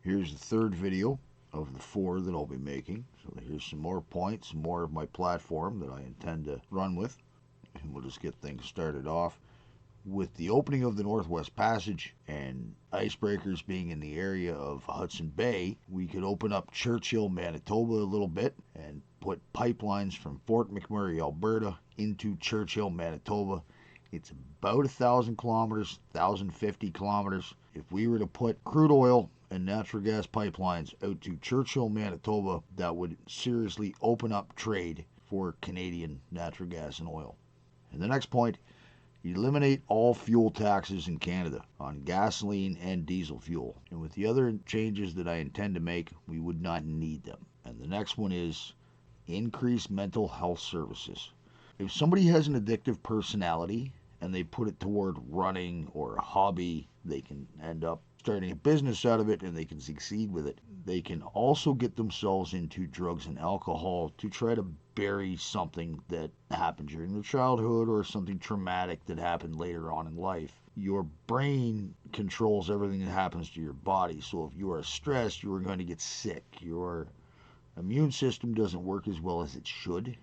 Here's the third video of the 4 that I'll be making. So here's some more points, more of my platform that I intend to run with. And we'll just get things started off. With the opening of the Northwest Passage and icebreakers being in the area of Hudson Bay, we could open up Churchill, Manitoba a little bit and put pipelines from Fort McMurray, Alberta into Churchill, Manitoba. It's about 1,000 kilometers, 1,050 kilometers. If we were to put crude oil and natural gas pipelines out to Churchill, Manitoba, that would seriously open up trade for Canadian natural gas and oil. And the next point, eliminate all fuel taxes in Canada on gasoline and diesel fuel. And with the other changes that I intend to make, we would not need them. And the next one is increase mental health services. If somebody has an addictive personality and they put it toward running or a hobby, they can end up starting a business out of it and they can succeed with it. They can also get themselves into drugs and alcohol to try to bury something that happened during their childhood or something traumatic that happened later on in life. Your brain controls everything that happens to your body. So if you are stressed, you are going to get sick. Your immune system doesn't work as well as it should.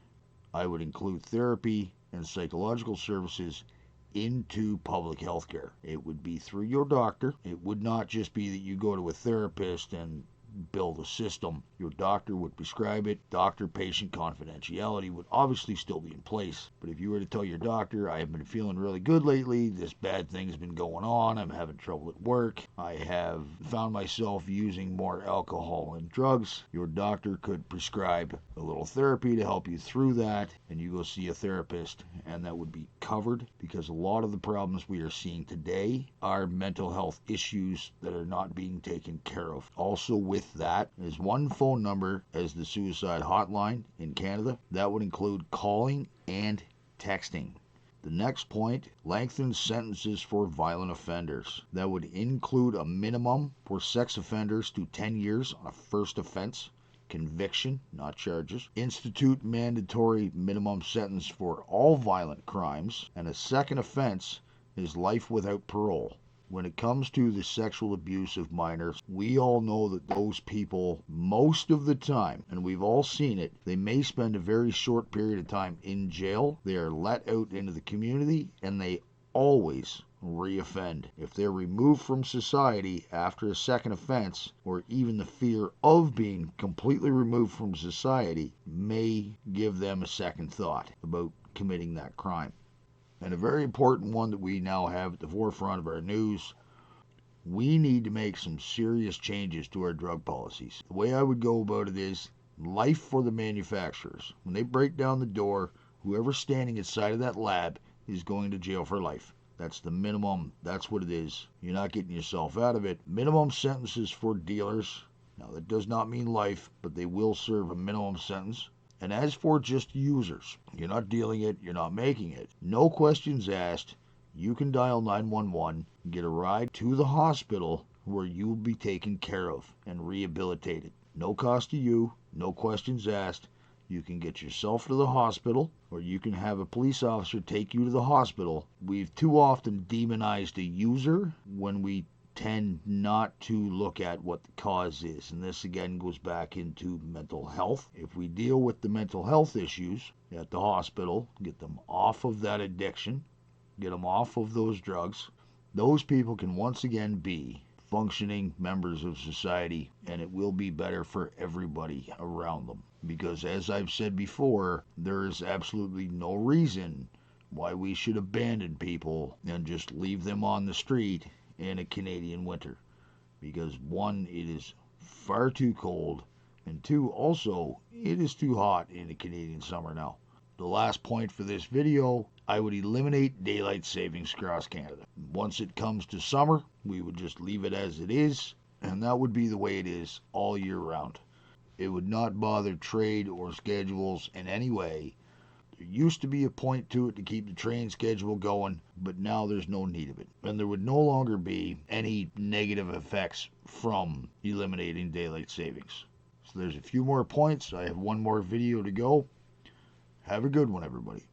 I would include therapy and psychological services into public health care. It would be through your doctor. It would not just be that you go to a therapist and build a system. Your doctor would prescribe it. Doctor-patient confidentiality would obviously still be in place. But if you were to tell your doctor, I have been feeling really good lately, this bad thing's been going on, I'm having trouble at work, I have found myself using more alcohol and drugs, your doctor could prescribe a little therapy to help you through that, and you go see a therapist, and that would be covered, because a lot of the problems we are seeing today are mental health issues that are not being taken care of. Also with that is one phone number as the suicide hotline in Canada. That would include calling and texting. The next point, lengthen sentences for violent offenders. That would include a minimum for sex offenders to 10 years on a first offense, conviction, not charges. Institute mandatory minimum sentence for all violent crimes, and a second offense is life without parole. When it comes to the sexual abuse of minors, we all know that those people, most of the time, and we've all seen it, they may spend a very short period of time in jail. They are let out into the community, and they always reoffend. If they're removed from society after a second offense, or even the fear of being completely removed from society, may give them a second thought about committing that crime. And a very important one that we now have at the forefront of our news, we need to make some serious changes to our drug policies. The way I would go about it is life for the manufacturers. When they break down the door, whoever's standing inside of that lab is going to jail for life. That's the minimum. That's what it is. You're not getting yourself out of it. Minimum sentences for dealers. Now, that does not mean life, but they will serve a minimum sentence. And as for just users, you're not dealing it, you're not making it. No questions asked. You can dial 911, get a ride to the hospital where you will be taken care of and rehabilitated. No cost to you, no questions asked. You can get yourself to the hospital, or you can have a police officer take you to the hospital. We've too often demonized a user when we tend not to look at what the cause is. And this again goes back into mental health. If we deal with the mental health issues at the hospital, get them off of that addiction, get them off of those drugs, those people can once again be functioning members of society, and it will be better for everybody around them. Because as I've said before, there is absolutely no reason why we should abandon people and just leave them on the street in a Canadian winter, because one, it is far too cold, and two, also, it is too hot in the Canadian summer now. The last point for this video, I would eliminate daylight savings across Canada. Once it comes to summer, we would just leave it as it is, and that would be the way it is all year round. It would not bother trade or schedules in any way. There used to be a point to it to keep the train schedule going, but now there's no need of it. And there would no longer be any negative effects from eliminating daylight savings. So there's a few more points. I have one more video to go. Have a good one, everybody.